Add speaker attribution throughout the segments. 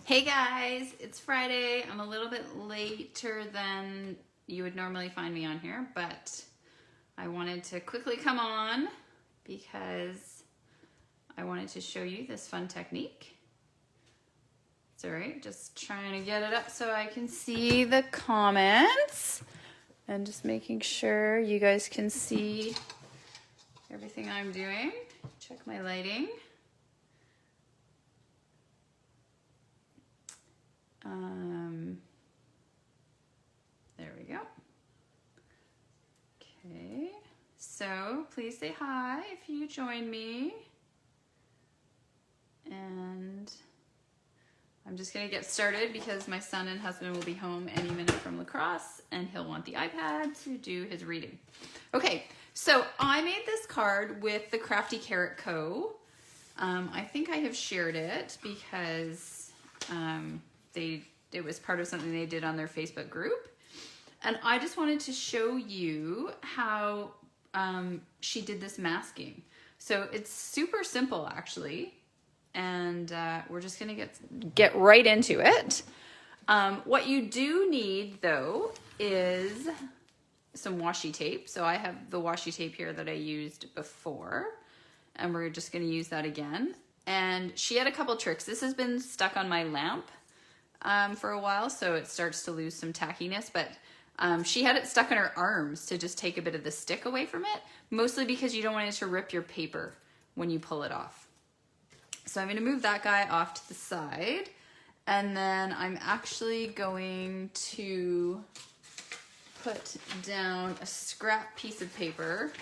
Speaker 1: Hey guys, it's Friday. I'm a little bit later than you would normally find me on here, but I wanted to quickly come on because I wanted to show you this fun technique. It's all right, just trying to get it up so I can see the comments and just making sure you guys can see everything I'm doing. Check my lighting. There we go. Okay, so please say hi if you join me. And I'm just gonna get started because my son and husband will be home any minute from lacrosse and he'll want the iPad to do his reading. Okay, so I made this card with the Crafty Carrot Co. I think I have shared it because it was part of something they did on their Facebook group. And I just wanted to show you how she did this masking. So it's super simple actually. And we're just gonna get right into it. What you do need though is some washi tape. So I have the washi tape here that I used before, and we're just gonna use that again. And she had a couple tricks. This has been stuck on my lamp for a while, so it starts to lose some tackiness, but she had it stuck on her arms to just take a bit of the stick away from it, mostly because you don't want it to rip your paper when you pull it off. So I'm gonna move that guy off to the side, and then I'm actually going to put down a scrap piece of paper.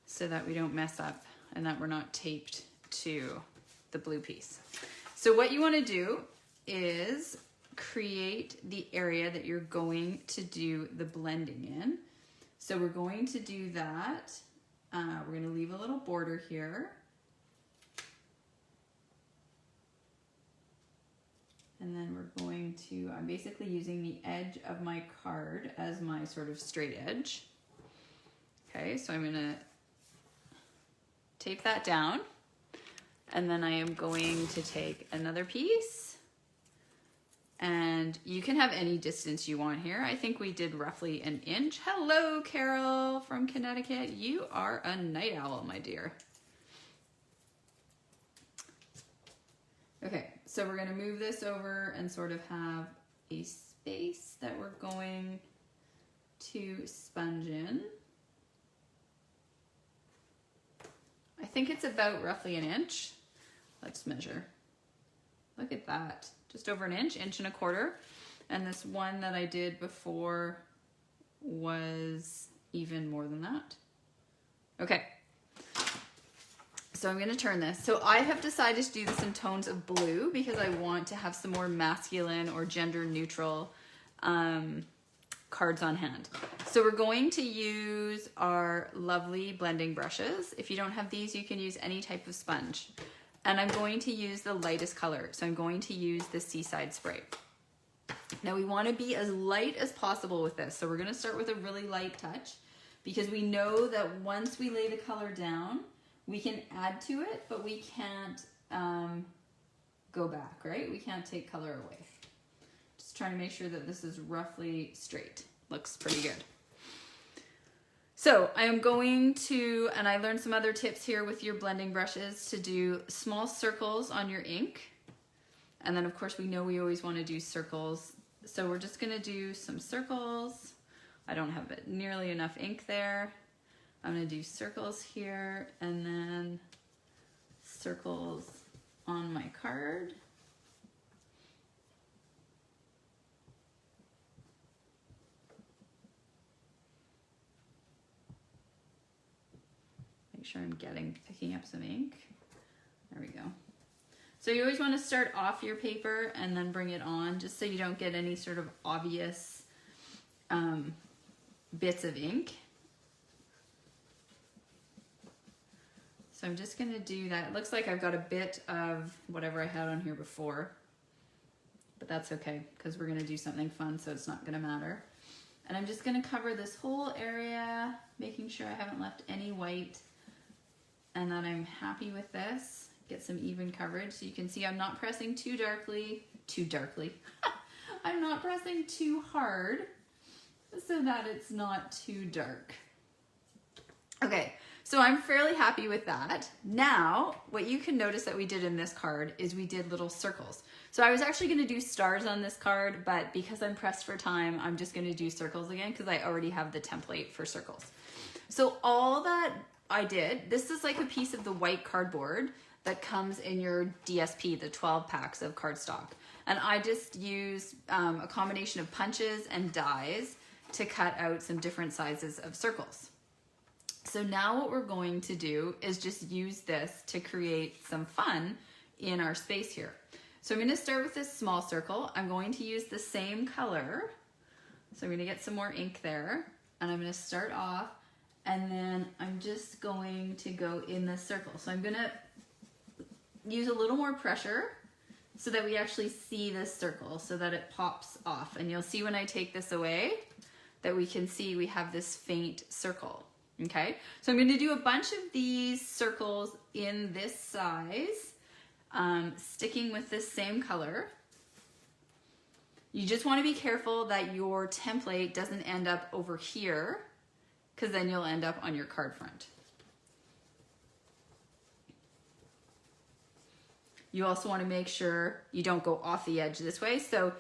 Speaker 1: So that we don't mess up and that we're not taped to the blue piece. So what you want to do is create the area that you're going to do the blending in. So we're going to do that. We're going to leave a little border here. And then we're going to, I'm basically using the edge of my card as my sort of straight edge. Okay, so I'm going to tape that down. And then I am going to take another piece, and you can have any distance you want here. I think we did roughly an inch. Hello, Carol from Connecticut. You are a night owl, my dear. Okay, so we're gonna move this over and sort of have a space that we're going to sponge in. I think it's about roughly an inch. Let's measure. Look at that. Just over an inch, inch and a quarter. And this one that I did before was even more than that. Okay. So I'm gonna turn this. So I have decided to do this in tones of blue because I want to have some more masculine or gender neutral cards on hand. So we're going to use our lovely blending brushes. If you don't have these, you can use any type of sponge. And I'm going to use the lightest color. So I'm going to use the Seaside Spray. Now we want to be as light as possible with this. So we're going to start with a really light touch because we know that once we lay the color down, we can add to it, but we can't go back, right? We can't take color away. Just trying to make sure that this is roughly straight. Looks pretty good. So I am going to, and I learned some other tips here with your blending brushes, to do small circles on your ink. And then of course we know we always want to do circles. So we're just going to do some circles. I don't have nearly enough ink there. I'm going to do circles here and then circles on my card. Make sure I'm picking up some ink. There we go. So you always want to start off your paper and then bring it on, just so you don't get any sort of obvious bits of ink. So I'm just gonna do that. It looks like I've got a bit of whatever I had on here before, but that's okay because we're gonna do something fun, so it's not gonna matter. And I'm just gonna cover this whole area, making sure I haven't left any white and that I'm happy with this. Get some even coverage. So you can see I'm not pressing too darkly. I'm not pressing too hard so that it's not too dark. Okay, so I'm fairly happy with that. Now, what you can notice that we did in this card is we did little circles. So I was actually gonna do stars on this card, but because I'm pressed for time, I'm just gonna do circles again because I already have the template for circles. So all that I did, this is like a piece of the white cardboard that comes in your DSP, the 12 packs of cardstock. And I just use a combination of punches and dies to cut out some different sizes of circles. So now what we're going to do is just use this to create some fun in our space here. So I'm going to start with this small circle. I'm going to use the same color. So I'm going to get some more ink there, and I'm going to start off, and then I'm just going to go in this circle. So I'm going to use a little more pressure so that we actually see this circle so that it pops off. And you'll see when I take this away that we can see we have this faint circle. Okay, so I'm going to do a bunch of these circles in this size, sticking with this same color. You just want to be careful that your template doesn't end up over here, because then you'll end up on your card front. You also want to make sure you don't go off the edge this way. So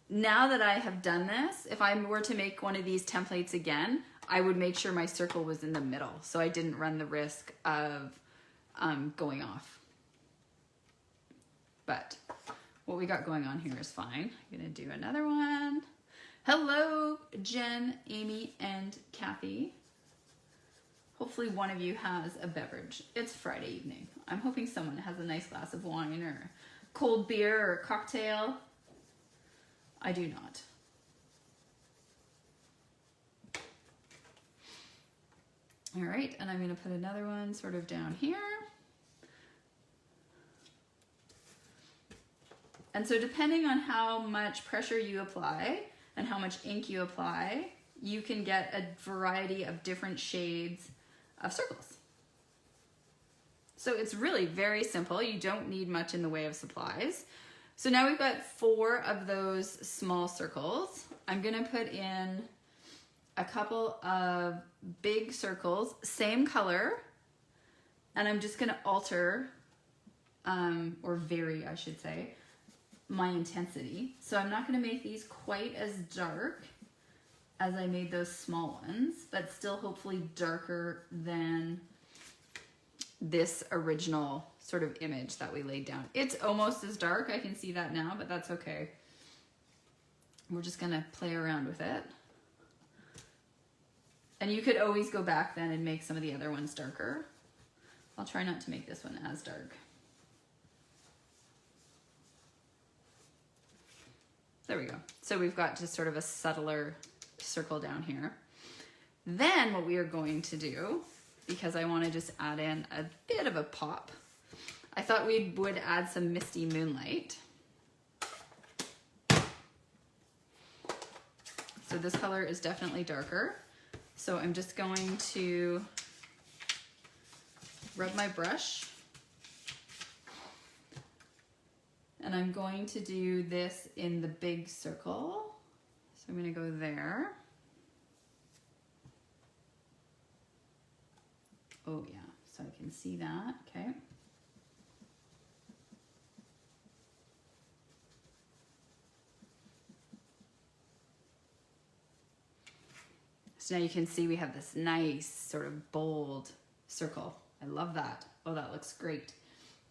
Speaker 1: now that I have done this, if I were to make one of these templates again, I would make sure my circle was in the middle so I didn't run the risk of going off. But what we got going on here is fine. I'm gonna do another one. Hello, Jen, Amy, and Kathy. Hopefully one of you has a beverage. It's Friday evening. I'm hoping someone has a nice glass of wine or cold beer or cocktail. I do not. All right, and I'm going to put another one sort of down here. And so depending on how much pressure you apply and how much ink you apply, you can get a variety of different shades of circles. So it's really very simple. You don't need much in the way of supplies. So now we've got 4 of those small circles. I'm going to put in a couple of big circles, same color, and I'm just going to alter, or vary, I should say, my intensity. So I'm not going to make these quite as dark as I made those small ones, but still hopefully darker than this original sort of image that we laid down. It's almost as dark, I can see that now, but that's okay. We're just going to play around with it. And you could always go back then and make some of the other ones darker. I'll try not to make this one as dark. There we go. So we've got just sort of a subtler circle down here. Then what we are going to do, because I want to just add in a bit of a pop, I thought we would add some misty moonlight. So this color is definitely darker. So I'm just going to rub my brush, and I'm going to do this in the big circle. So I'm going to go there. Oh yeah, so I can see that, okay. So now you can see we have this nice sort of bold circle. I love that. Oh, that looks great.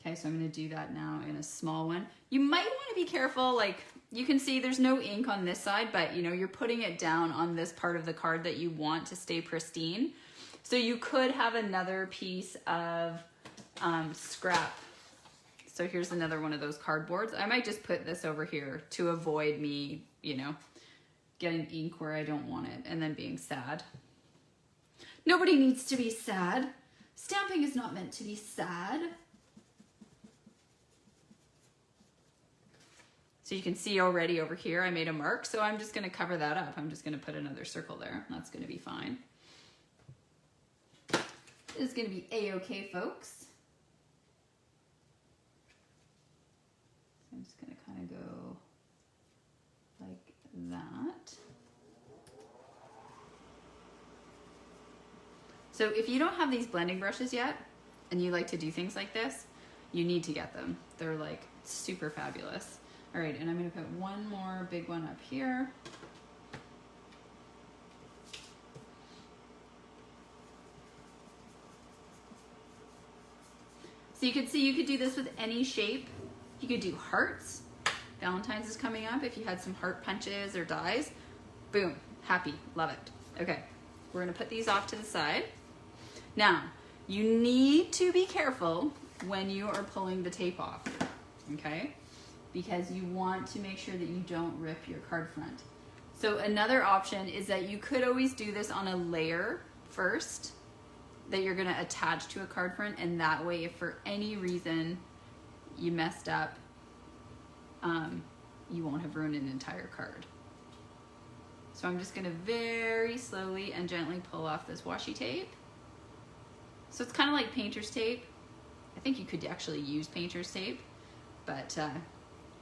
Speaker 1: Okay, so I'm gonna do that now in a small one. You might wanna be careful, like you can see there's no ink on this side, but you know, you're putting it down on this part of the card that you want to stay pristine. So you could have another piece of scrap. So here's another one of those cardboards. I might just put this over here to avoid me, you know, getting ink where I don't want it and then being sad. Nobody needs to be sad. Stamping is not meant to be sad. So you can see already over here I made a mark, so I'm just going to cover that up. I'm just going to put another circle there. That's going to be fine. is going to be A-okay, folks. So I'm just going to kind of go like that. So if you don't have these blending brushes yet, and you like to do things like this, you need to get them. They're like super fabulous. All right, and I'm gonna put one more big one up here. So you could see you could do this with any shape. You could do hearts. Valentine's is coming up. If you had some heart punches or dies, boom, happy, love it. Okay, we're gonna put these off to the side. Now, you need to be careful when you are pulling the tape off, okay? Because you want to make sure that you don't rip your card front. So another option is that you could always do this on a layer first that you're gonna attach to a card front, and that way if for any reason you messed up, you won't have ruined an entire card. So I'm just gonna very slowly and gently pull off this washi tape. So it's kind of like painter's tape. I think you could actually use painter's tape, but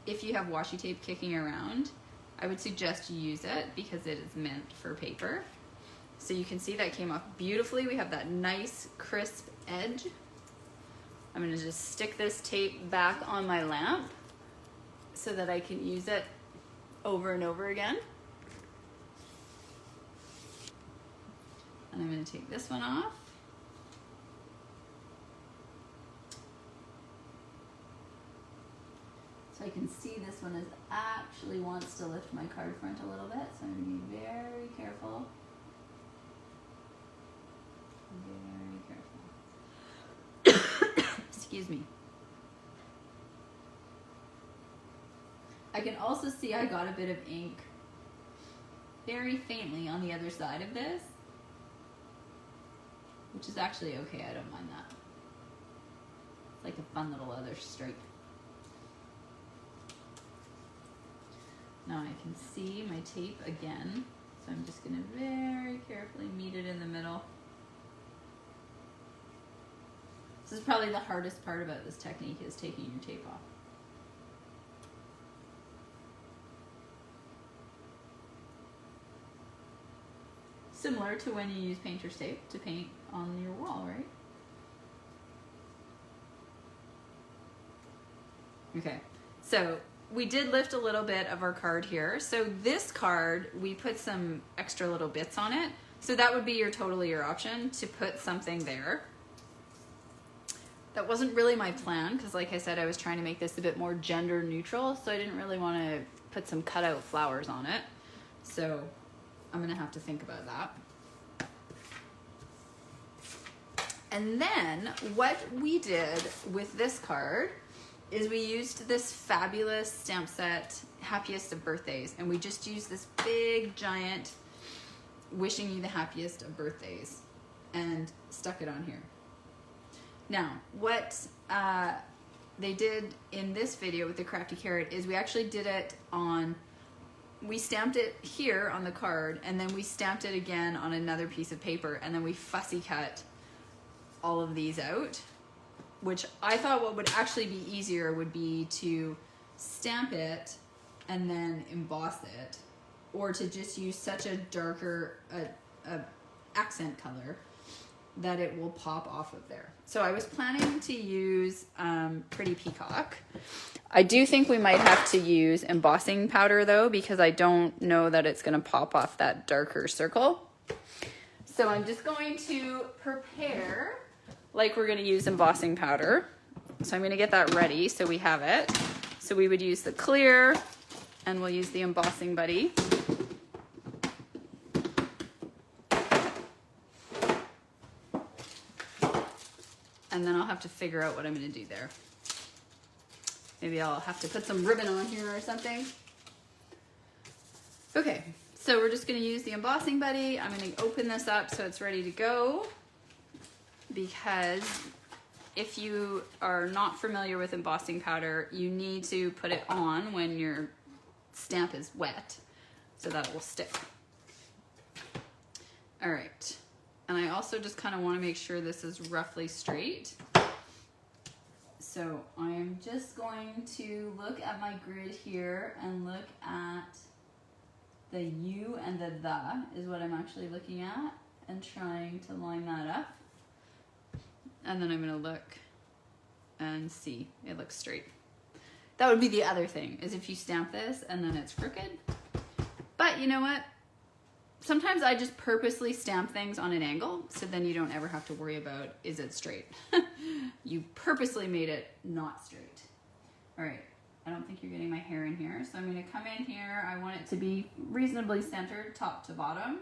Speaker 1: if you have washi tape kicking around, I would suggest you use it because it is meant for paper. So you can see that came off beautifully. We have that nice crisp edge. I'm gonna just stick this tape back on my lamp so that I can use it over and over again. And I'm gonna take this one off. So I can see this one is actually wants to lift my card front a little bit, so I'm going to be very careful. Very careful. Excuse me. I can also see I got a bit of ink very faintly on the other side of this, which is actually okay, I don't mind that. It's like a fun little other stripe. Now I can see my tape again, so I'm just going to very carefully meet it in the middle. This is probably the hardest part about this technique, is taking your tape off. Similar to when you use painter's tape to paint on your wall, right? Okay, so we did lift a little bit of our card here. So this card, we put some extra little bits on it. So that would be totally your option to put something there. That wasn't really my plan because like I said, I was trying to make this a bit more gender neutral. So I didn't really want to put some cutout flowers on it. So I'm gonna have to think about that. And then what we did with this card is we used this fabulous stamp set, Happiest of Birthdays, and we just used this big giant wishing you the happiest of birthdays and stuck it on here. Now, what they did in this video with the Crafty Carrot is we actually did it on, we stamped it here on the card, and then we stamped it again on another piece of paper, and then we fussy cut all of these out, which I thought what would actually be easier would be to stamp it and then emboss it, or to just use such a darker accent color that it will pop off of there. So I was planning to use Pretty Peacock. I do think we might have to use embossing powder though, because I don't know that it's gonna pop off that darker circle. So I'm just going to prepare like we're gonna use embossing powder. So I'm gonna get that ready so we have it. So we would use the clear and we'll use the embossing buddy. And then I'll have to figure out what I'm gonna do there. Maybe I'll have to put some ribbon on here or something. Okay, so we're just gonna use the embossing buddy. I'm gonna open this up so it's ready to go, because if you are not familiar with embossing powder, you need to put it on when your stamp is wet so that it will stick. All right, And I also just kind of want to make sure this is roughly straight. So I'm just going to look at my grid here and look at the U and the is what I'm actually looking at and trying to line that up. And then I'm going to look and see it looks straight. That would be the other thing, is if you stamp this and then it's crooked. But you know what? Sometimes I just purposely stamp things on an angle, so then you don't ever have to worry about, is it straight? You purposely made it not straight. All right, I don't think you're getting my hair in here, so I'm gonna come in here. I want it to be reasonably centered, top to bottom.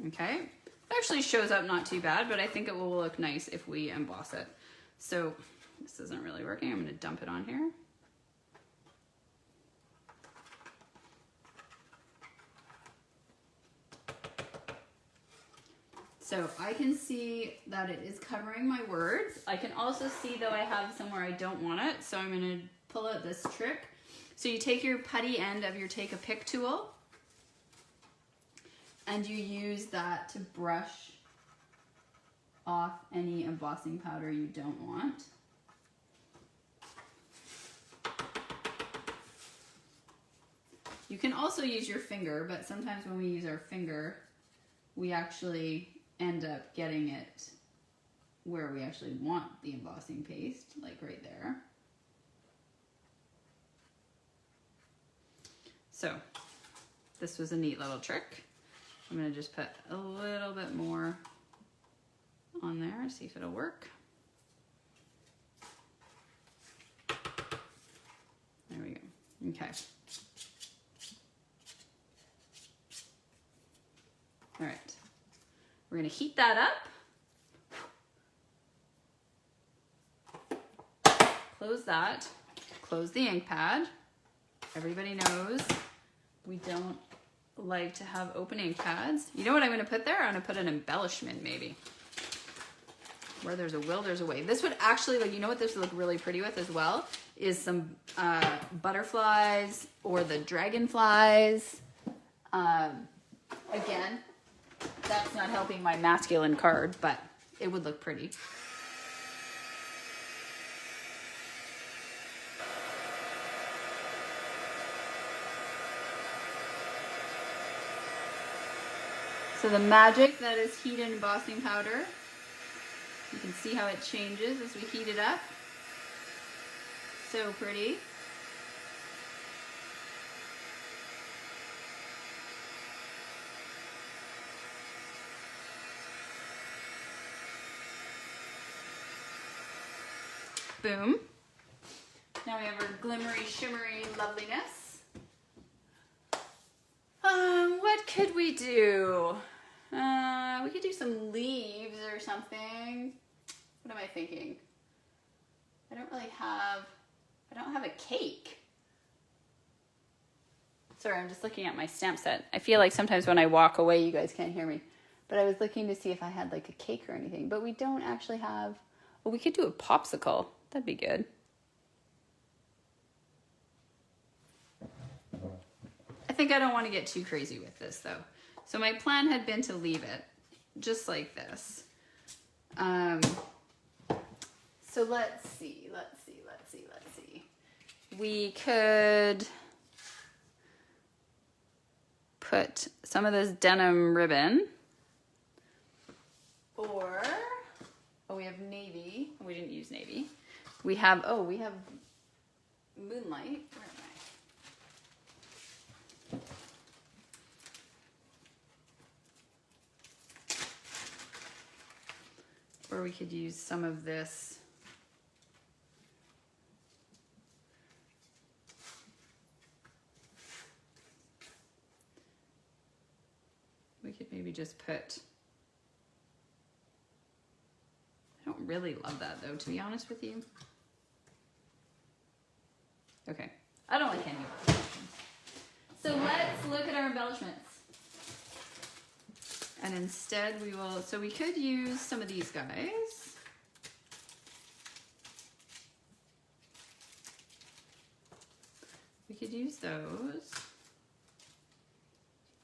Speaker 1: Okay, it actually shows up not too bad, but I think it will look nice if we emboss it. So this isn't really working. I'm gonna dump it on here. So I can see that it is covering my words. I can also see though I have somewhere I don't want it, so I'm gonna pull out this trick. So you take your putty end of your Take a Pick tool and you use that to brush off any embossing powder you don't want. You can also use your finger, but sometimes when we use our finger, we actually end up getting it where we actually want the embossing paste, like right there. So this was a neat little trick. I'm gonna just put a little bit more on there, see if it'll work. There we go, okay. All right. We're gonna heat that up. Close that. Close the ink pad. Everybody knows we don't like to have open ink pads. You know what I'm gonna put there? I'm gonna put an embellishment maybe. Where there's a will, there's a way. This would actually, like, you know what this would look really pretty with as well? Is some butterflies or the dragonflies. Again, that's not helping my masculine card, but it would look pretty. So the magic that is heat and embossing powder, you can see how it changes as we heat it up. So pretty. Boom. Now we have our glimmery, shimmery loveliness. What could we do? We could do some leaves or something. What am I thinking? I don't have a cake. Sorry, I'm just looking at my stamp set. I feel like sometimes when I walk away, you guys can't hear me. But I was looking to see if I had like a cake or anything, but we don't actually have. Well, we could do a popsicle. That'd be good. I think I don't want to get too crazy with this though. So my plan had been to leave it just like this. So let's see. We could put some of this denim ribbon, or, oh, we have navy. We didn't use navy. We have moonlight. Where am I? Or we could use some of this. We could maybe just put, I don't really love that though, to be honest with you. Okay, I don't like any of those options. So let's look at our embellishments. And instead we will, so we could use some of these guys. We we could use those.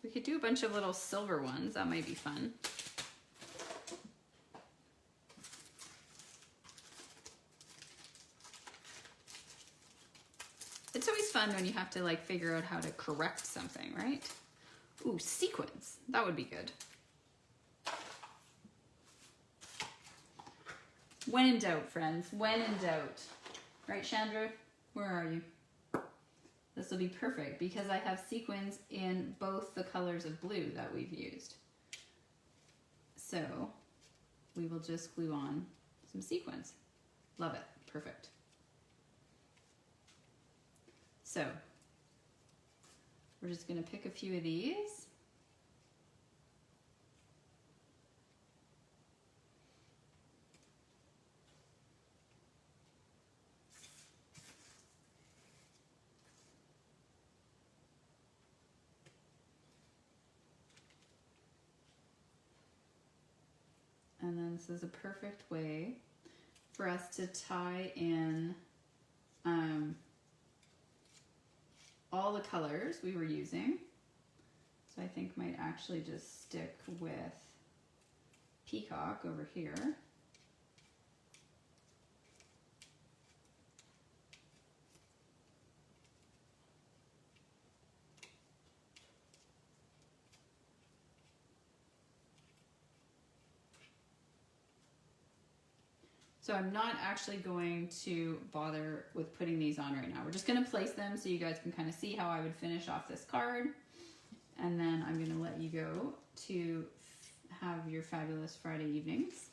Speaker 1: We could do a bunch of little silver ones. That might be fun. It's always fun when you have to like figure out how to correct something, right? Ooh, sequins. That would be good. When in doubt, friends. When in doubt. Right, Chandra? Where are you? This will be perfect because I have sequins in both the colors of blue that we've used. So we will just glue on some sequins. Love it. Perfect. So we're just going to pick a few of these. And then this is a perfect way for us to tie in all the colors we were using. So I think might actually just stick with Peacock over here. So I'm not actually going to bother with putting these on right now. We're just going to place them so you guys can kind of see how I would finish off this card. And then I'm going to let you go to have your fabulous Friday evenings.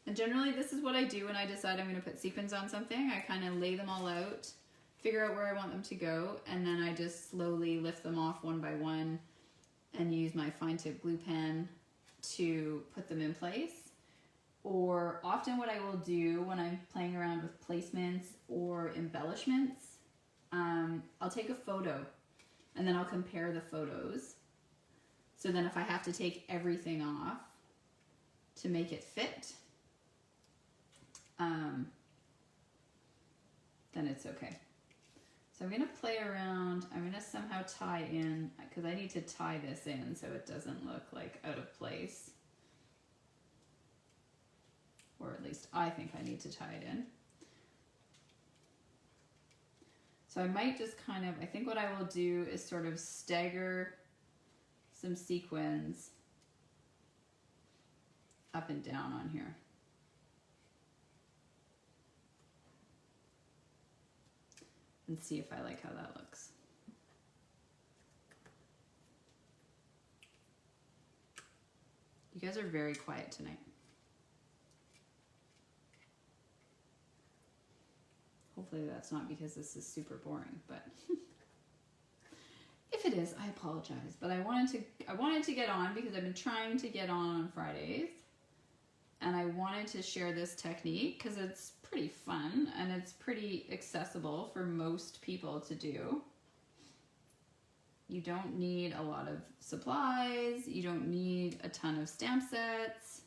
Speaker 1: And generally this is what I do when I decide I'm going to put sequins on something. I kind of lay them all out, figure out where I want them to go, and then I just slowly lift them off one by one and use my fine tip glue pen to put them in place. Or often what I will do when I'm playing around with placements or embellishments, I'll take a photo and then I'll compare the photos. So then if I have to take everything off to make it fit, then it's okay. So I'm going to play around. I'm going to somehow tie in, because I need to tie this in so it doesn't look like out of place. Or at least I think I need to tie it in. So I might just kind of, I think what I will do is sort of stagger some sequins up and down on here. And see if I like how that looks. You guys are very quiet tonight. Hopefully that's not because this is super boring, but if it is, I apologize. But I wanted to get on because I've been trying to get on Fridays, and I wanted to share this technique because it's pretty fun and it's pretty accessible for most people to do. You don't need a lot of supplies. You don't need a ton of stamp sets.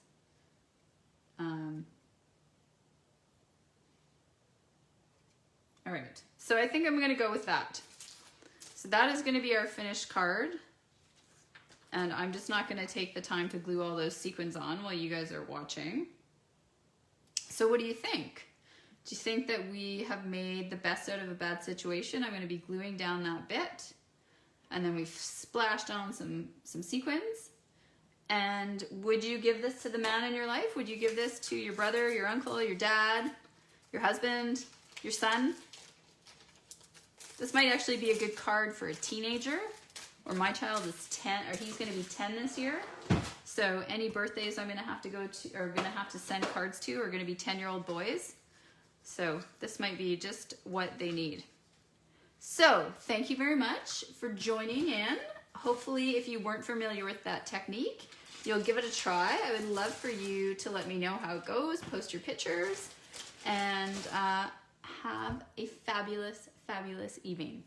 Speaker 1: All right, so I think I'm gonna go with that. So that is gonna be our finished card. And I'm just not gonna take the time to glue all those sequins on while you guys are watching. So what do you think? Do you think that we have made the best out of a bad situation? I'm going to be gluing down that bit, and then we've splashed on some sequins. And would you give this to the man in your life? Would you give this to your brother, your uncle, your dad, your husband, your son? This might actually be a good card for a teenager, or my child is 10, or he's going to be 10 this year. So any birthdays I'm going to have to go to, or going to have to send cards to, are going to be 10-year-old boys. So this might be just what they need. So thank you very much for joining in. Hopefully, if you weren't familiar with that technique, you'll give it a try. I would love for you to let me know how it goes, post your pictures, and have a fabulous, fabulous evening.